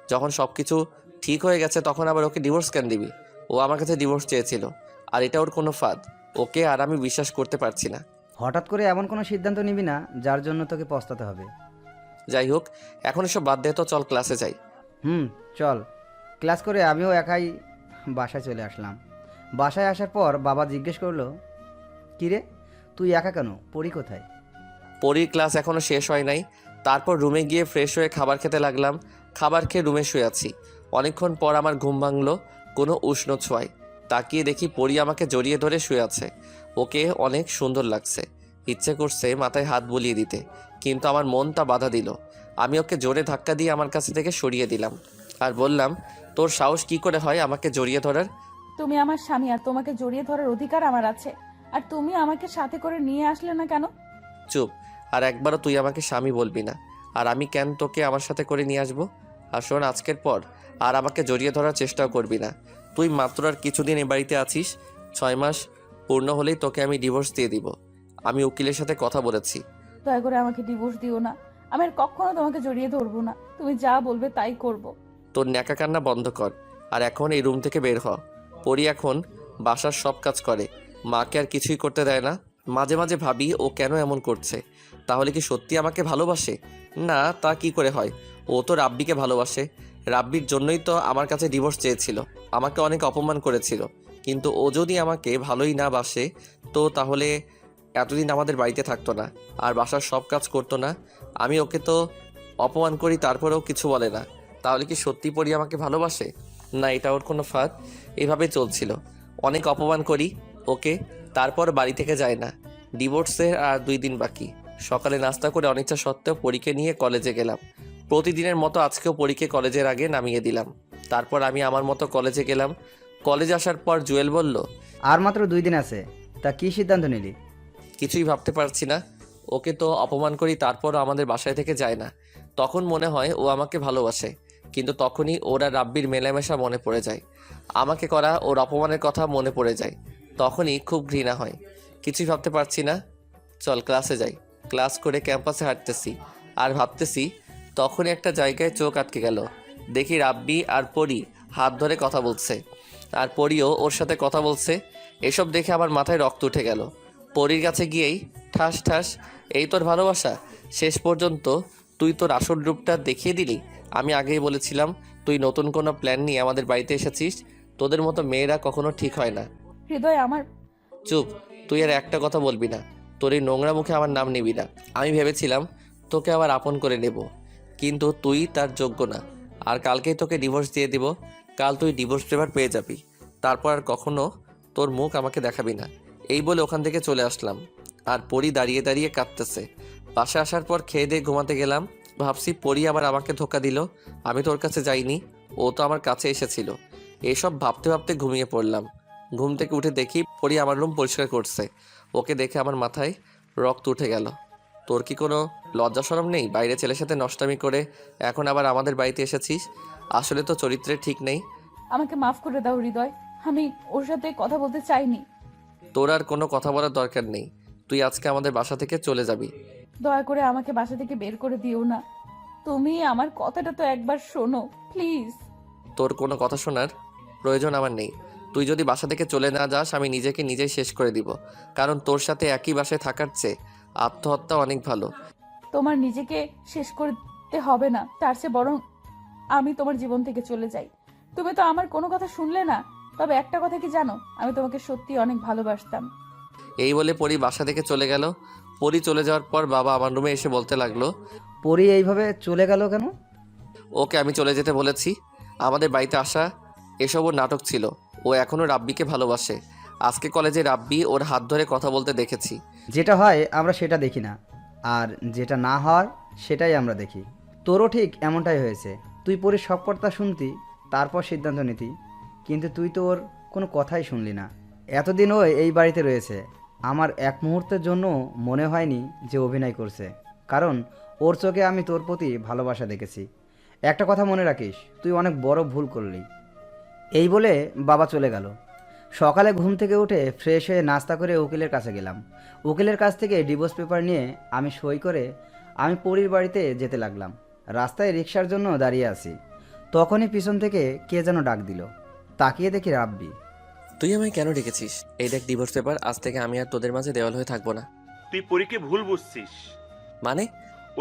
যখন সব কিছু ঠিক হয়ে গেছে তখন আবার ওকে ডিভোর্স কেন দিবি? ও আমার কাছে ডিভোর্স চেয়েছিল, আর এটা ওর কোনো ফাঁদ। ওকে আর আমি বিশ্বাস করতে পারছি না। হঠাৎ করে এমন কোনো সিদ্ধান্ত নিবি না যার জন্য তোকে পস্তাতে হবে। যাই হোক, এখন এসব বাদ দে তো, চল ক্লাসে যাই। চল। ক্লাস করে আমিও একাই বাসায় চলে আসলাম। বাসায় আসার পর বাবা জিজ্ঞেস করলো, কিরে তুই একা কেন, পরি কোথায়? পরীর ক্লাস এখনো শেষ হয় নাই। তারপর রুমে গিয়ে ফ্রেশ হয়ে খাবার খেতে লাগলাম। খাবার খেয়ে রুমে শুয়ে আছি। অনেকক্ষণ পর আমার ঘুম ভাঙলো কোনো উষ্ণ ছোঁয়ায়। তাকিয়ে দেখি পরি আমাকে জড়িয়ে ধরে শুয়ে আছে। ওকে অনেক সুন্দর লাগছে। ইচ্ছে করছে মাথায় হাত বুলিয়ে দিতে, কিন্তু আমার মন তা বাধা দিল। আমি ওকে জোরে ধাক্কা দিয়ে আমার কাছে থেকে সরিয়ে দিলাম। আর বললাম, তোর সাহস কি করে হয় আমাকে জড়িয়ে ধরার? তুমি আমার স্বামী আর তোমাকে জড়িয়ে ধরার অধিকার আমার আছে। আর তুমি আমাকে সাথে করে নিয়ে আসলে না কেন? চুপ। আর একবারও তুই আমাকে স্বামী বলবি না। আর আমি কেন তোকে আমার সাথে করে নিয়ে আসবো? আর শোন, আজকের পর আর আমাকে জড়িয়ে ধরার চেষ্টাও করবি না। তুই মাত্র আর কিছুদিন এ বাড়িতে আছিস। 6 মাস পূর্ণ হলেই তোকে আমি ডিভোর্স দিয়ে দিব। আমি উকিলের সাথে কথা বলেছি। দয়া করে আমাকে ডিভোর্স দিও না। আমি আর কখনো তোমাকে জড়িয়ে ধরবো না। তুমি যা বলবে তাই করব। তোর ন্যাকা কান্না বন্ধ কর। আর এখন এই রুম থেকে বের হ। পরি এখন বাসার সব কাজ করে, মাকে আর কিছুই করতে দেয় না। মাঝে মাঝে ভাবি ও কেন এমন করছে। তাহলে কি সত্যি আমাকে ভালোবাসে? না, তা কি করে হয়? ও তো রাব্বিকে ভালোবাসে। রাব্বির জন্যই তো আমার কাছে ডিভোর্স চেয়েছিল, আমাকে অনেক অপমান করেছিল। কিন্তু ও যদি আমাকে ভালোই না বাসে, তো তাহলে এতদিন আমাদের বাড়িতে থাকতো না, আর বাসার সব কাজ করতো না। আমি ওকে তো অপমান করি, তারপরেও কিছু বলে না। তাহলে কি সত্যি পরি আমাকে ভালোবাসে? না, এটা ওর কোনো ফাঁদ। এভাবে চলছিল। অনেক অপমান করি ওকে, তারপর বাড়ি থেকে যায় না। ডিভোর্সের আর 2 দিন বাকি। সকালে নাস্তা করে অনিচ্ছা সত্ত্বেও পরীকে নিয়ে কলেজে গেলাম। প্রতিদিনের মতো আজকেও পরীকে কলেজের আগে নামিয়ে দিলাম। তারপর আমি আমার মতো কলেজে গেলাম। কলেজে আসার পর জুয়েল বলল, আর মাত্র 2 দিন আছে, তা কি সিদ্ধান্ত নিলি? কিছুই ভাবতে পারছি না। ওকে তো অপমান করি, তারপরও আমাদের বাসায় থেকে যায় না। তখন মনে হয় ও আমাকে ভালোবাসে, কিন্তু তখনই ওরা রাব্বির মেলামেশা মনে পড়ে যায়। আমাকে করা ওর অপমানের কথা মনে পড়ে যায়। তখনই খুব ঘৃণা হয়। কিছুই ভাবতে পারছি না। চল ক্লাসে যাই। ক্লাস করে ক্যাম্পাসে হাঁটতেছি আর ভাবতেছি, তখনই একটা জায়গায় চোখ আটকে গেল। দেখি রাব্বি আর পরি হাত ধরে কথা বলছে, আর পরিও ওর সাথে কথা বলছে। এসব দেখে আমার মাথায় রক্ত উঠে গেল। পরির কাছে গিয়েই ঠাস ঠাস, এই তোর ভালোবাসা? শেষ পর্যন্ত তুই তোর আসল রূপটা দেখিয়ে দিলি। আমি আগেই বলেছিলাম তুই নতুন কোনো প্ল্যান নিয়ে আমাদের বাড়িতে এসেছিস। তোদের মতো মেয়েরা কখনো ঠিক হয় না। হৃদয় আমার। চুপ। তুই আর একটা কথা বলবি না। তোর এই নোংরা মুখে আমার নাম নিবি না। আমি ভেবেছিলাম তোকে আবার আপন করে নেব, কিন্তু তুই তার যোগ্য না। আর কালকেই তোকে ডিভোর্স দিয়ে দিব। কাল তুই ডিভোর্স পেপার পেয়ে যাবি। তারপর আর কখনো তোর মুখ আমাকে দেখাবি না। এই বলে ওখান থেকে চলে আসলাম। আর পরি দাঁড়িয়ে দাঁড়িয়ে কাঁদতেছে। বাসায় আসার পর খেয়ে দিয়ে ঘুমাতে গেলাম। ভাবছি পরি আবার আমাকে ধোকা দিল। আমি তোর কাছে যাইনি, ও তো আমার কাছে এসেছিল। এসব ভাবতে ভাবতে ঘুমিয়ে পড়লাম। ঘুম থেকে উঠে দেখি পরি আমার রুম পরিষ্কার করছে। ওকে দেখে আমার মাথায় রক্ত উঠে গেল। তোর কি কোনো লজ্জা শরম নেই? বাইরে ছেলের সাথে নষ্টামি করে এখন আবার আমাদের বাড়িতে এসেছিস। আসলে তো চরিত্রে ঠিক নেই। আমাকে মাফ করে দাও হৃদয়। আমি ওর সাথে কথা বলতে চাইনি। তোর আর কোনো কথা বলার দরকার নেই। তুই আজকে আমাদের বাসা থেকে চলে যাবি। দয়া করে আমাকে বাসা থেকে বের করে দিও না। তুমি আমার কথাটা তো একবার শোনো প্লিজ। তোর কোনো কথা শোনার প্রয়োজন আমার নেই। তুই যদি বাসা থেকে চলে না যাস, আমি নিজেকে নিজেই শেষ করে দিব। কারণ তোর সাথে একই বাসায় থাকার চেয়ে আত্মহত্যা অনেক ভালো। তোমার নিজেকে শেষ করতে হবে না, তার চেয়ে বরং আমি তোমার জীবন থেকে চলে যাই। তুমি তো আমার কোনো কথা শুনলে না। তবে একটা কথা কি জানো, আমি তোমাকে সত্যি অনেক ভালোবাসতাম। এই বলে পরি বাসা থেকে চলে গেল। পরি চলে যাওয়ার পর বাবা আমার রুমে এসে বলতে লাগলো, পরি এইভাবে চলে গেল কেন? ওকে আমি চলে যেতে বলেছি। আমাদের বাড়িতে আসা এসবও নাটক ছিল। ও এখনও রাব্বিকে ভালোবাসে। আজকে কলেজে রাব্বি ওর হাত ধরে কথা বলতে দেখেছি। যেটা হয় আমরা সেটা দেখি না, আর যেটা না হওয়ার সেটাই আমরা দেখি। তোরও ঠিক এমনটাই হয়েছে। তুই পরির সব কথা শুনতি, তারপর সিদ্ধান্ত নিতি, কিন্তু তুই তো ওর কোনো কথাই শুনলি না। এতদিন ও এই বাড়িতে রয়েছে, আমার এক মুহূর্তের জন্য মনে হয়নি যে অভিনয় করছে, কারণ ওর চোখে আমি তোর প্রতি ভালোবাসা দেখেছি। একটা কথা মনে রাখিস, তুই অনেক বড় ভুল করলি। এই বলে বাবা চলে গেল। সকালে ঘুম থেকে উঠে ফ্রেশ হয়ে নাস্তা করে উকিলের কাছে গেলাম। উকিলের কাছ থেকে ডিভোর্স পেপার নিয়ে আমি সই করে আমি পরির বাড়িতে যেতে লাগলাম। রাস্তায় রিক্সার জন্য দাঁড়িয়ে আছি, তখনই পিছন থেকে কে যেন ডাক দিল। তাকিয়ে দেখি রাব্বি। তুই আমায় কেন ডেকেছিস? এই দেখ ডিভোর্স পেপার। আজ থেকে আমি আর তোদের মাঝে দেওয়াল হয়ে থাকবো না। তুই পরীকে ভুল বুঝছিস। মানে?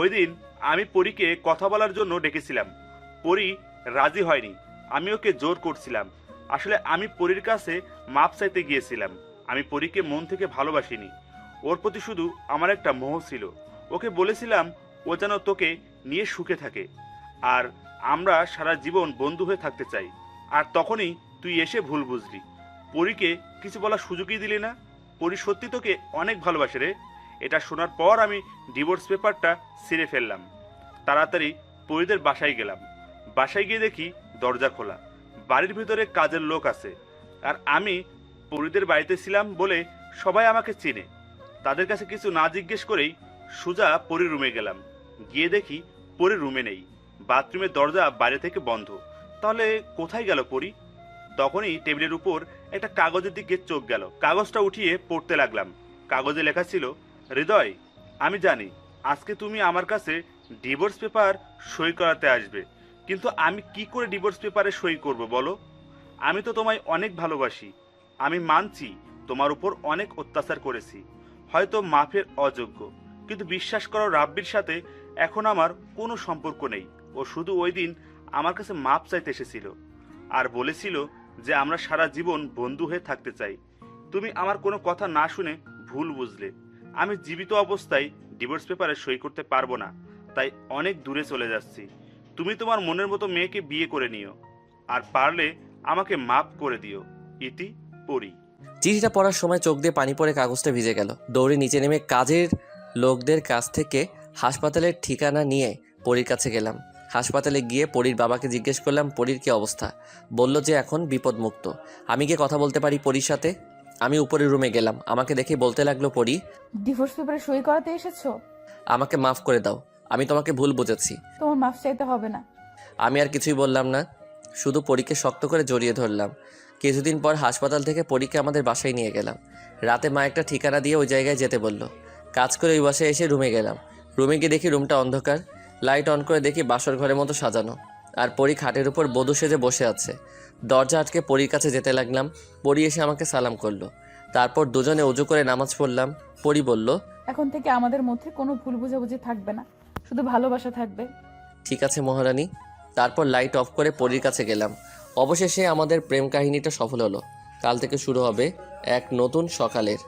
ওই দিন আমি পরীকে কথা বলার জন্য ডেকেছিলাম, পরী রাজি হয়নি। আমি ওকে জোর করছিলাম। আসলে আমি পরীর কাছে মাপ চাইতে গিয়েছিলাম। আমি পরীকে মন থেকে ভালোবাসিনি। ওর প্রতি শুধু আমার একটা মোহ ছিল। ওকে বলেছিলাম ও যেন তোকে নিয়ে সুখে থাকে, আর আমরা সারা জীবন বন্ধু হয়ে থাকতে চাই। আর তখনই তুই এসে ভুল বুঝলি। পরীকে কিছু বলার সুযোগই দিলি না। পরী সত্যি তোকে অনেক ভালোবাসে রে। এটা শোনার পর আমি ডিভোর্স পেপারটা ছিঁড়ে ফেললাম। তাড়াতাড়ি পরীদের বাসায় গেলাম। বাসায় গিয়ে দেখি দরজা খোলা। বাড়ির ভিতরে কাজের লোক আছে, আর আমি পরিদের বাড়িতে ছিলাম বলে সবাই আমাকে চেনে। তাদের কাছে কিছু না জিজ্ঞেস করেই সোজা পরির রুমে গেলাম। গিয়ে দেখি পরির রুমে নেই, বাথরুমের দরজা বাইরে থেকে বন্ধ। তাহলে কোথায় গেল পরি? তখনই টেবিলের উপর একটা কাগজের দিকে চোখ গেল। কাগজটা উঠিয়ে পড়তে লাগলাম। কাগজে লেখা ছিল, হৃদয়, আমি জানি আজকে তুমি আমার কাছে ডিভোর্স পেপার সই করাতে আসবে, কিন্তু আমি কি করে ডিভোর্স পেপারে সই করব বলো? আমি তো তোমায় অনেক ভালোবাসি। আমি মানছি তোমার উপর অনেক অত্যাচার করেছি, হয়তো মাফের অযোগ্য, কিন্তু বিশ্বাস করো রাব্বির সাথে এখন আমার কোনো সম্পর্ক নেই। ও শুধু ওই দিন আমার কাছে মাপ চাইতে এসেছিল আর বলেছিল যে আমরা সারা জীবন বন্ধু হয়ে থাকতে চাই। তুমি আমার কোনো কথা না শুনে ভুল বুঝলে। আমি জীবিত অবস্থায় ডিভোর্স পেপারে সই করতে পারবো না, তাই অনেক দূরে চলে যাচ্ছি। তুমি তোমার মনের মতো মেয়েকে বিয়ে করে নিও, আর পারলে আমাকে মাপ করে দিও। ইতি, পরি। চিঠিটা পড়ার সময় চোখ দিয়ে পানি পড়ে কাগজটা ভিজে গেল। দৌড়ে নিচে নেমে কাজের লোকদের কাছ থেকে হাসপাতালের ঠিকানা নিয়ে পরীর কাছে গেলাম। হাসপাতালে গিয়ে পরীর বাবাকে জিজ্ঞেস করলাম পরীর কী অবস্থা। বলল যে এখন বিপদমুক্ত। আমি কি কথা বলতে পারি পরীর সাথে? আমি উপরের রুমে গেলাম। আমাকে দেখে বলতে লাগলো, পরী, ডিভোর্স পেপারে সই করাতে এসেছো? আমাকে মাফ করে দাও, আমি তোমাকে ভুল বুঝেছি। তোমার মাফ চাইতে হবে না। আমি আর কিছুই বললাম না, শুধু পরীকে শক্ত করে জড়িয়ে ধরলাম। কিছুদিন পর হাসপাতাল থেকে পরীকে আমাদের বাসায় নিয়ে গেলাম। রাতে মা একটা ঠিকানা দিয়ে ওই জায়গায় যেতে বলল। কাজ করে ওই বাসায় এসে রুমে গেলাম। রুমে গিয়ে দেখি রুমটা অন্ধকার। লাইট অন করে দেখি বাসর ঘরের মতো সাজানো, আর পরী খাটের উপর বধূ সেজে বসে আছে। দরজা আটকে পরীর কাছে যেতে লাগলাম। পরী এসে আমাকে সালাম করলো। তারপর দুজনে উজু করে নামাজ পড়লাম। পরী বলল, এখন থেকে আমাদের মধ্যে কোনো ভুল বোঝাবুঝি থাকবে না, শুধু ভালোবাসা থাকবে। ঠিক আছে মহারানী। তারপর লাইট অফ করে পরীর কাছে গেলাম। অবশেষে আমাদের প্রেম কাহিনীটা সফল হলো। কাল থেকে শুরু হবে এক নতুন সকালের।